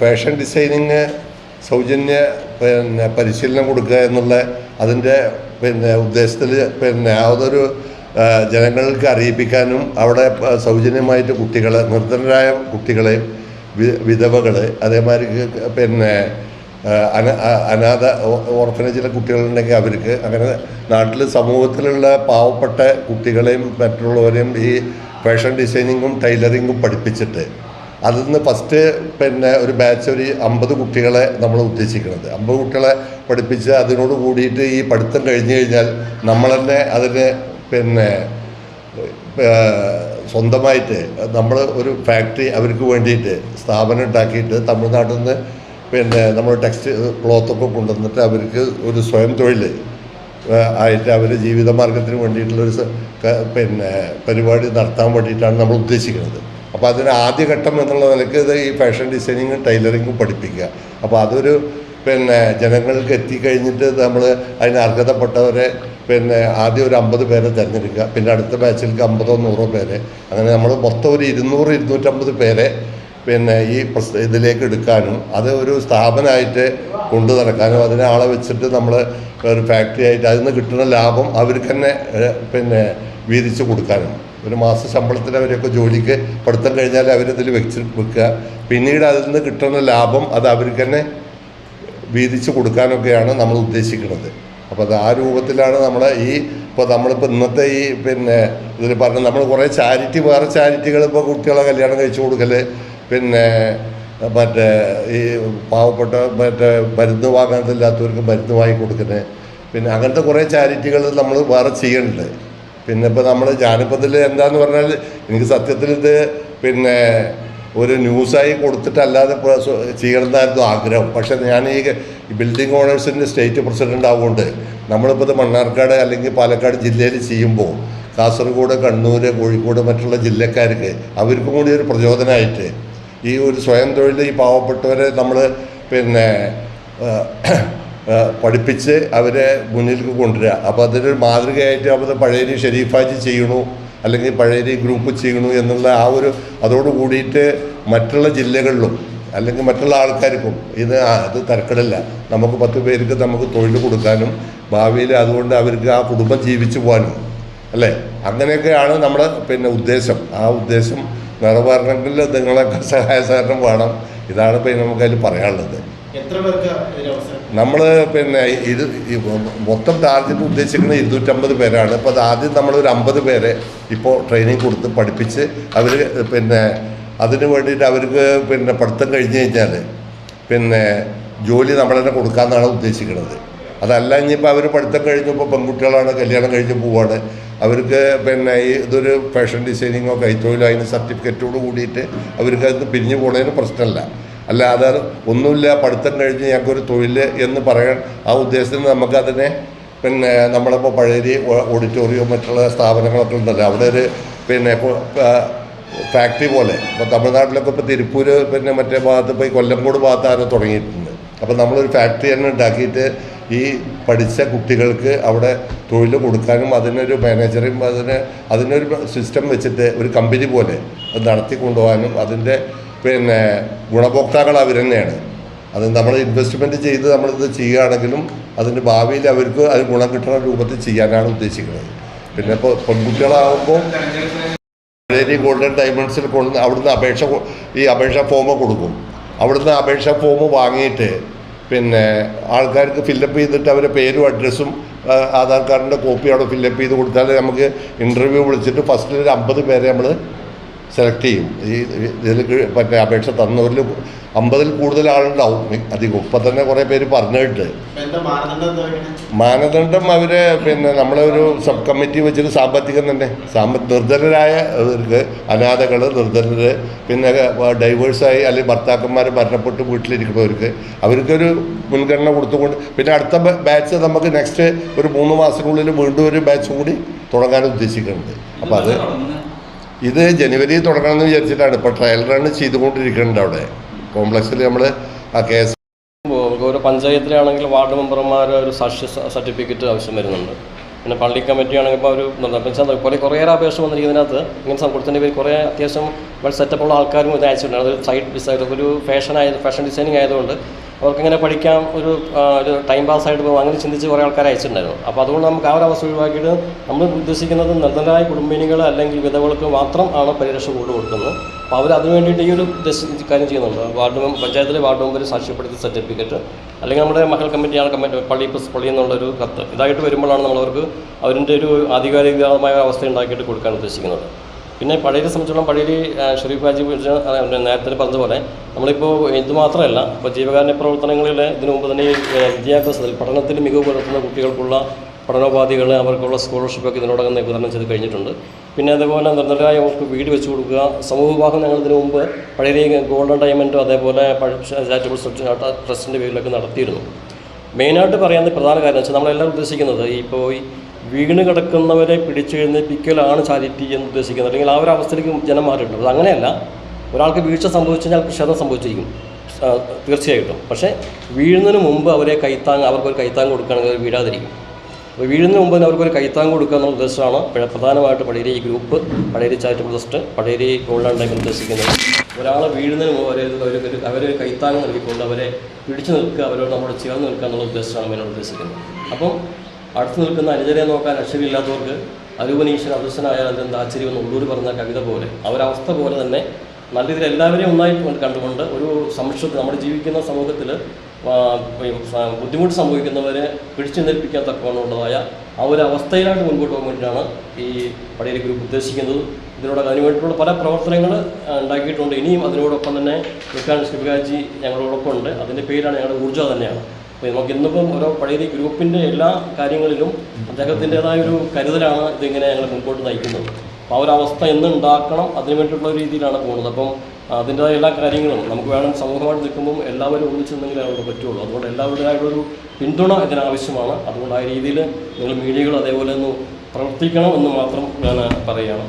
Fashion designing സൗജന്യ പരിശീലനം കൊടുക്കുക എന്നുള്ള അതിൻ്റെ ഉദ്ദേശത്തിൽ അതൊരു ജനങ്ങൾക്ക് അറിയിപ്പിക്കാനും അവിടെ സൗജന്യമായിട്ട് കുട്ടികളെ നിർധനരായ കുട്ടികളെയും വിധവകൾ അതേമാതിരി അനാഥ ഓർഫനേജിലെ കുട്ടികളുണ്ടെങ്കിൽ അവർക്ക് അങ്ങനെ നാട്ടിൽ സമൂഹത്തിലുള്ള പാവപ്പെട്ട കുട്ടികളെയും മറ്റുള്ളവരെയും ഈ ഫാഷൻ ഡിസൈനിങ്ങും ടൈലറിങ്ങും പഠിപ്പിച്ചിട്ട് അതിൽ നിന്ന് ഫസ്റ്റ് ഒരു ബാച്ച് ഒരു 50 കുട്ടികളെ നമ്മൾ ഉദ്ദേശിക്കുന്നത് 50 കുട്ടികളെ പഠിപ്പിച്ച് അതിനോട് കൂടിയിട്ട് ഈ പഠിത്തം കഴിഞ്ഞു കഴിഞ്ഞാൽ നമ്മൾ തന്നെ അതിന് സ്വന്തമായിട്ട് നമ്മൾ ഒരു ഫാക്ടറി അവർക്ക് വേണ്ടിയിട്ട് സ്ഥാപനം ഉണ്ടാക്കിയിട്ട് തമിഴ്നാട്ടിൽ നിന്ന് നമ്മൾ ടെക്സ്റ്റ് ക്ലോത്തൊക്കെ കൊണ്ടുവന്നിട്ട് അവർക്ക് ഒരു സ്വയം തൊഴിൽ ആയിട്ട് അവർ ജീവിതമാർഗത്തിന് വേണ്ടിയിട്ടുള്ളൊരു പരിപാടി നടത്താൻ വേണ്ടിയിട്ടാണ് നമ്മൾ ഉദ്ദേശിക്കുന്നത്. അപ്പോൾ അതിന് ആദ്യഘട്ടം എന്നുള്ള നിലയ്ക്ക് ഇത് ഈ ഫാഷൻ ഡിസൈനിങ്ങും ടൈലറിങ്ങും പഠിപ്പിക്കുക. അപ്പോൾ അതൊരു ജനങ്ങൾക്ക് എത്തിക്കഴിഞ്ഞിട്ട് നമ്മൾ അതിന് അർഹതപ്പെട്ടവരെ ആദ്യം ഒരു 50 പേരെ തിരഞ്ഞെടുക്കുക, പിന്നെ അടുത്ത ബാച്ചിലേക്ക് 50-100 പേരെ, അങ്ങനെ നമ്മൾ മൊത്തം ഒരു 200-250 പേരെ ഈ ഇതിലേക്ക് എടുക്കാനും അത് ഒരു സ്ഥാപനമായിട്ട് കൊണ്ടു നടക്കാനും അതിനെ ആളെ വെച്ചിട്ട് നമ്മൾ ഒരു ഫാക്ടറി ആയിട്ട് അതിൽ നിന്ന് കിട്ടുന്ന ലാഭം അവർക്ക് തന്നെ വീതിച്ച് കൊടുക്കാനും ഒരു മാസ ശമ്പളത്തിന് അവരൊക്കെ ജോലിക്ക് പഠിത്തം കഴിഞ്ഞാൽ അവരിതിൽ വെക്കുക, പിന്നീട് അതിൽ നിന്ന് കിട്ടുന്ന ലാഭം അത് അവർക്ക് തന്നെ വീതിച്ച് കൊടുക്കാനൊക്കെയാണ് നമ്മൾ ഉദ്ദേശിക്കുന്നത്. അപ്പോൾ അത് ആ രൂപത്തിലാണ് നമ്മളെ നമ്മളിപ്പോൾ ഇന്നത്തെ ഇതിൽ പറഞ്ഞ നമ്മൾ കുറേ വേറെ ചാരിറ്റികൾ ഇപ്പോൾ കുട്ടികളെ കല്യാണം കഴിച്ചു കൊടുക്കൽ, മറ്റേ ഈ പാവപ്പെട്ട മരുന്ന് വാങ്ങാനില്ലാത്തവർക്ക് മരുന്ന് വാങ്ങി കൊടുക്കുന്നത്, അങ്ങനത്തെ കുറേ ചാരിറ്റികൾ നമ്മൾ വേറെ ചെയ്യുന്നുണ്ട്. ഇപ്പോൾ ഞാനിപ്പോൾ ഇതിൽ എന്താന്ന് പറഞ്ഞാൽ എനിക്ക് സത്യത്തിൽ ഇത് ഒരു ന്യൂസായി കൊടുത്തിട്ടല്ലാതെ ചെയ്യണമെന്നായിരുന്നു ആഗ്രഹം. പക്ഷേ ഞാൻ ഈ ബിൽഡിംഗ് ഓണേഴ്സിൻ്റെ സ്റ്റേറ്റ് പ്രസിഡൻ്റ് ആവുകൊണ്ട് നമ്മളിപ്പോൾ ഇത് മണ്ണാർക്കാട് അല്ലെങ്കിൽ പാലക്കാട് ജില്ലയിൽ ചെയ്യുമ്പോൾ കാസർഗോഡ്, കണ്ണൂർ, കോഴിക്കോട് മറ്റുള്ള ജില്ലക്കാർക്ക് അവർക്കും കൂടി ഒരു പ്രചോദനമായിട്ട് ഈ ഒരു സ്വയം തൊഴിൽ ഈ പാവപ്പെട്ടവരെ നമ്മൾ പഠിപ്പിച്ച് അവരെ മുന്നിലേക്ക് കൊണ്ടുവരിക. അപ്പോൾ അതിനൊരു മാതൃകയായിട്ട് അപ്പോൾ പഴയരി ഷെരീഫാജി ചെയ്യണു അല്ലെങ്കിൽ പഴയരി ഗ്രൂപ്പ് ചെയ്യണു എന്നുള്ള അതോട് കൂടിയിട്ട് മറ്റുള്ള ജില്ലകളിലും അല്ലെങ്കിൽ മറ്റുള്ള ആൾക്കാർക്കും അത് തരക്കടില്ല, നമുക്ക് 10 പേർക്ക് നമുക്ക് തൊഴിൽ കൊടുക്കാനും ഭാവിയിൽ അതുകൊണ്ട് അവർക്ക് ആ കുടുംബം ജീവിച്ചു പോകാനും അല്ലേ, അങ്ങനെയൊക്കെയാണ് നമ്മുടെ ഉദ്ദേശം. ആ ഉദ്ദേശം നിറവേറണമെങ്കിൽ നിങ്ങളൊക്കെ സഹായ സഹകരണം വേണം. ഇതാണ് നമുക്കതിൽ പറയാനുള്ളത്. നമ്മൾ ഇത് മൊത്തം ടാർഗറ്റ് ഉദ്ദേശിക്കുന്നത് 250 പേരാണ്. അപ്പോൾ അത് ആദ്യം നമ്മളൊരു 50 പേരെ ഇപ്പോൾ ട്രെയിനിങ് കൊടുത്ത് പഠിപ്പിച്ച് അവർ അതിന് വേണ്ടിയിട്ട് അവർക്ക് പഠിത്തം കഴിഞ്ഞ് കഴിഞ്ഞാൽ ജോലി നമ്മൾ തന്നെ കൊടുക്കാമെന്നാണ് ഉദ്ദേശിക്കുന്നത്. അതല്ല ഇനിയിപ്പോൾ അവർ പഠിത്തം കഴിഞ്ഞപ്പോൾ പെൺകുട്ടികളാണ് കല്യാണം കഴിഞ്ഞ് പോവാണ്, അവർക്ക് ഇതൊരു ഫാഷൻ ഡിസൈനിങ്ങോ കൈത്തൊഴിലോ അതിന് സർട്ടിഫിക്കറ്റോട് കൂടിയിട്ട് അവർക്ക് അത് പിരിഞ്ഞു പോകുന്നതിന് പ്രശ്നമല്ല. അല്ലാതെ ഒന്നുമില്ല പഠിത്തം കഴിഞ്ഞ് ഞങ്ങൾക്കൊരു തൊഴിൽ എന്ന് പറയാൻ ആ ഉദ്ദേശത്തിന് നമുക്കതിനെ നമ്മളിപ്പോൾ പഴയ ഓഡിറ്റോറിയം മറ്റുള്ള സ്ഥാപനങ്ങളൊക്കെ ഉണ്ടല്ലോ, അവിടെ ഒരു ഫാക്ടറി പോലെ ഇപ്പോൾ തമിഴ്നാട്ടിലൊക്കെ ഇപ്പോൾ തിരുപ്പൂർ മറ്റേ ഭാഗത്ത് ഇപ്പോൾ ഈ കൊല്ലംകോട് ഭാഗത്ത് ആരോ തുടങ്ങിയിട്ടുണ്ട്. അപ്പോൾ നമ്മളൊരു ഫാക്ടറി തന്നെ ഉണ്ടാക്കിയിട്ട് ഈ പഠിച്ച കുട്ടികൾക്ക് അവിടെ തൊഴിൽ കൊടുക്കാനും അതിനൊരു മാനേജറും അതിനൊരു സിസ്റ്റം വെച്ചിട്ട് ഒരു കമ്പനി പോലെ അത് നടത്തി കൊണ്ടുപോകാനും അതിൻ്റെ ഗുണഭോക്താക്കൾ അവർ തന്നെയാണ്. അത് നമ്മൾ ഇൻവെസ്റ്റ്മെൻറ്റ് ചെയ്ത് നമ്മളിത് ചെയ്യുകയാണെങ്കിലും അതിൻ്റെ ഭാവിയിൽ അവർക്ക് അത് ഗുണം കിട്ടുന്ന രൂപത്തിൽ ചെയ്യാനാണ് ഉദ്ദേശിക്കുന്നത്. പിന്നെ ഇപ്പോൾ പെൺകുട്ടികളാകുമ്പോൾ പഴയ ഗോൾഡൻ ഡയമണ്ട്സിൽ അവിടുന്ന് അപേക്ഷ ഫോം കൊടുക്കും. അവിടുന്ന് അപേക്ഷാ ഫോം വാങ്ങിയിട്ട് ആൾക്കാർക്ക് ഫില്ലപ്പ് ചെയ്തിട്ട് അവരുടെ പേരും അഡ്രസ്സും ആധാർ കാർഡിൻ്റെ കോപ്പി അവിടെ ഫില്ലപ്പ് ചെയ്ത് കൊടുത്താൽ നമുക്ക് ഇൻ്റർവ്യൂ വിളിച്ചിട്ട് ഫസ്റ്റിൽ ഒരു 50 പേരെ നമ്മൾ സെലക്ട് ചെയ്യും. ഇതിൽ അപേക്ഷ തന്നവരിൽ 50-ൽ കൂടുതൽ ആളുണ്ടാവും അധികം. ഇപ്പം തന്നെ കുറേ പേര് പറഞ്ഞിട്ട് മാനദണ്ഡം അവർ നമ്മളെ ഒരു സബ് കമ്മിറ്റി വെച്ചിട്ട് സാമ്പത്തികം തന്നെ നിർധനരായവർക്ക്, അനാഥകൾ, നിർധനർ, ഡൈവേഴ്സായി അല്ലെങ്കിൽ ഭർത്താക്കന്മാർ മരണപ്പെട്ട് വീട്ടിലിരിക്കുന്നവർക്ക് അവർക്കൊരു മുൻഗണന കൊടുത്തുകൊണ്ട് പിന്നെ അടുത്ത ബാച്ച് നമുക്ക് നെക്സ്റ്റ് ഒരു 3 മാസത്തിനുള്ളിൽ വീണ്ടും ഒരു ബാച്ച് കൂടി തുടങ്ങാൻ ഉദ്ദേശിക്കുന്നുണ്ട്. അപ്പോൾ അത് ഇത് ജനുവരി തുടങ്ങണമെന്ന് വിചാരിച്ചിട്ടാണ് ഇപ്പോൾ ട്രയൽ റൺ ചെയ്തുകൊണ്ടിരിക്കുന്നുണ്ട് അവിടെ കോംപ്ലക്സിൽ. നമ്മൾ ആ കേസ് ഓരോ പഞ്ചായത്തിലാണെങ്കിൽ വാർഡ് മെമ്പർമാർ ഒരു സാക്ഷ്യ സർട്ടിഫിക്കറ്റ് ആവശ്യം വരുന്നുണ്ട്. പിന്നെ പള്ളി കമ്മിറ്റിയാണെങ്കിൽ ഇപ്പോൾ ഒരു കുറേയേറെ അപേക്ഷ വന്നിരിക്കുന്നതിനകത്ത് ഇങ്ങനെ കൊടുത്തതിൻ്റെ പേര് കുറേ അത്യാവശ്യം വളരെ സെറ്റപ്പുള്ള ആൾക്കാരും ഇത് അയച്ചിട്ടുണ്ട്. അത് സൈഡ് ഒരു ഫാഷൻ ഡിസൈനിങ് ആയതുകൊണ്ട് അവർക്കിങ്ങനെ പഠിക്കാം, ഒരു ടൈം പാസ്സായിട്ട് പോകും, അങ്ങനെ ചിന്തിച്ച് കുറേ ആൾക്കാർ അയച്ചിട്ടുണ്ടായിരുന്നു. അപ്പോൾ അതുകൊണ്ട് നമുക്ക് ആ ഒരു അവസ്ഥ ഒഴിവാക്കിയിട്ട് നമ്മൾ ഉദ്ദേശിക്കുന്നത് നിർദ്ധനരായ കുടുംബിനികൾ അല്ലെങ്കിൽ വിധവകൾക്ക് മാത്രം ആണ് പരിരക്ഷ കൂടുതൽ കൊടുക്കുന്നത്. അപ്പോൾ അവർ അതിന് വേണ്ടിയിട്ട് ഈ ഒരു കാര്യം ചെയ്യുന്നുണ്ട്. പഞ്ചായത്തിലെ വാർഡ് മെമ്പർ സാക്ഷ്യപ്പെടുത്തി സർട്ടിഫിക്കറ്റ് അല്ലെങ്കിൽ നമ്മുടെ മക്കൾ കമ്മിറ്റിയാണ് പള്ളി എന്നുള്ളൊരു കത്ത് ഇതായിട്ട് വരുമ്പോഴാണ് നമ്മളവർക്ക് അവരുടെ ഒരു ആധികാരികമായ അവസ്ഥ ഉണ്ടാക്കിയിട്ട് കൊടുക്കാൻ ഉദ്ദേശിക്കുന്നത്. പിന്നെ പഴയരെ സംബന്ധിച്ചോളം പഴയരി ഷെരീഫ് ഹാജി നേരത്തെ പറഞ്ഞതുപോലെ നമ്മളിപ്പോൾ ഇത് മാത്രമല്ല, ഇപ്പോൾ ജീവകാരുണ്യ പ്രവർത്തനങ്ങളിൽ ഇതിനു മുമ്പ് തന്നെ വിദ്യാഭ്യാസത്തിൽ പഠനത്തിൽ മികവ് പുലർത്തുന്ന കുട്ടികൾക്കുള്ള പഠനോപാധികൾ അവർക്കുള്ള സ്കോളർഷിപ്പൊക്കെ ഇതിനോടകം വിതരണം ചെയ്ത് കഴിഞ്ഞിട്ടുണ്ട്. പിന്നെ അതേപോലെ നിർദ്ധനരായ അവർക്ക് വീട് വെച്ച് കൊടുക്കുക, സമൂഹ വിവാഹം ഞങ്ങൾ ഇതിനു മുമ്പ് പഴയരി ഗോൾഡൻ ഡയമണ്ടും അതേപോലെ ചാരിറ്റബിൾ ട്രസ്റ്റിൻ്റെ പേരിലൊക്കെ നടത്തിയിരുന്നു. മെയിനായിട്ട് പറയാൻ പ്രധാന കാര്യം വെച്ചാൽ നമ്മളെല്ലാം ഉദ്ദേശിക്കുന്നത് ഇപ്പോൾ ഈ വീണ് കിടക്കുന്നവരെ പിടിച്ചെഴുന്നേൽപ്പിക്കലാണ് ചാരിറ്റി എന്ന് ഉദ്ദേശിക്കുന്നത്. അല്ലെങ്കിൽ ആ ഒരു അവസ്ഥയിലേക്ക് ജനം മാറിയിട്ടുണ്ട്. അത് അങ്ങനെയല്ല, ഒരാൾക്ക് വീഴ്ച സംഭവിച്ചു കഴിഞ്ഞാൽ ക്ഷതം സംഭവിച്ചിരിക്കും തീർച്ചയായിട്ടും. പക്ഷേ വീഴുന്നതിന് മുമ്പ് അവർക്കൊരു കൈത്താങ് കൊടുക്കുകയാണെങ്കിൽ വീഴാതിരിക്കും. അപ്പോൾ വീഴുന്നതിന് മുമ്പ് അവർക്കൊരു കൈത്താങ് കൊടുക്കുക എന്നുള്ള ഉദ്ദേശമാണ് പ്രധാനമായിട്ട് പഴയരി ഈ group, Pazhayari charitable trust, Pazhayari golden diamond ഉദ്ദേശിക്കുന്നത്. ഒരാളെ വീഴുന്നതിന് മുമ്പ് അവരൊരു കൈത്താങ് നൽകിക്കൊണ്ട് അവരെ പിടിച്ചു നിൽക്കുക, അവരോട് നമ്മൾ ചേർന്ന് നിൽക്കുക എന്നുള്ള ഉദ്ദേശമാണ് മെയിനായിട്ട് ഉദ്ദേശിക്കുന്നത്. അപ്പം അടുത്ത് നിൽക്കുന്ന അനുചരയെ നോക്കാൻ അക്ഷരമില്ലാത്തവർക്ക് അരൂപനീശ്വരൻ അദൃശ്യനായാൽ അതിൻ്റെ ആശ്ചര്യം എന്ന് ഉള്ളൂർ പറഞ്ഞ കവിത പോലെ അവരവസ്ഥ പോലെ തന്നെ നല്ല രീതിയിൽ എല്ലാവരെയും ഒന്നായി കണ്ടുകൊണ്ട് ഒരു സംരക്ഷണത്തിൽ നമ്മൾ ജീവിക്കുന്ന സമൂഹത്തിൽ ബുദ്ധിമുട്ട് സംഭവിക്കുന്നവരെ പിടിച്ചു നിൽപ്പിക്കാൻ തക്കവണ്ണമുള്ളതായ ആ ഒരു അവസ്ഥയിലായിട്ട് മുൻപോട്ട് പോകാൻ വേണ്ടിയിട്ടാണ് ഈ പഴയരി ഗ്രൂപ്പ് ഉദ്ദേശിക്കുന്നത്. അതിനു വേണ്ടിയിട്ടുള്ള പല പ്രവർത്തനങ്ങൾ ഉണ്ടാക്കിയിട്ടുണ്ട്. ഇനിയും അതിനോടൊപ്പം തന്നെ നിൽക്കാൻ ശിവകാജി ഞങ്ങളോടൊപ്പം ഉണ്ട്. അതിൻ്റെ പേരാണ് ഞങ്ങളുടെ ഊർജ്ജ തന്നെയാണ്. അപ്പോൾ നമുക്ക് ഇന്നിപ്പം ഓരോ പഴയരി ഗ്രൂപ്പിൻ്റെ എല്ലാ കാര്യങ്ങളിലും അദ്ദേഹത്തിൻ്റെതായൊരു കരുതലാണ് ഇതിങ്ങനെ ഞങ്ങൾ മുൻപോട്ട് നയിക്കുന്നത്. അപ്പോൾ ആ ഒരു അവസ്ഥ എന്നുണ്ടാക്കണം, അതിനു വേണ്ടിയിട്ടുള്ള രീതിയിലാണ് പോകുന്നത്. അപ്പം അതിൻ്റെതായ എല്ലാ കാര്യങ്ങളും നമുക്ക് വേണം. സമൂഹമായിട്ട് നിൽക്കുമ്പം എല്ലാവരും ഒന്നിച്ചെന്നെങ്കിലും അവർക്ക് പറ്റുള്ളൂ. അതുകൊണ്ട് എല്ലാവരുടേതായിട്ടൊരു പിന്തുണ ഇതിനാവശ്യമാണ്. അതുകൊണ്ട് ആ രീതിയിൽ നിങ്ങൾ മീഡിയകൾ അതേപോലെ ഒന്ന് പ്രവർത്തിക്കണം എന്ന് മാത്രം ഞാൻ പറയുകയാണ്.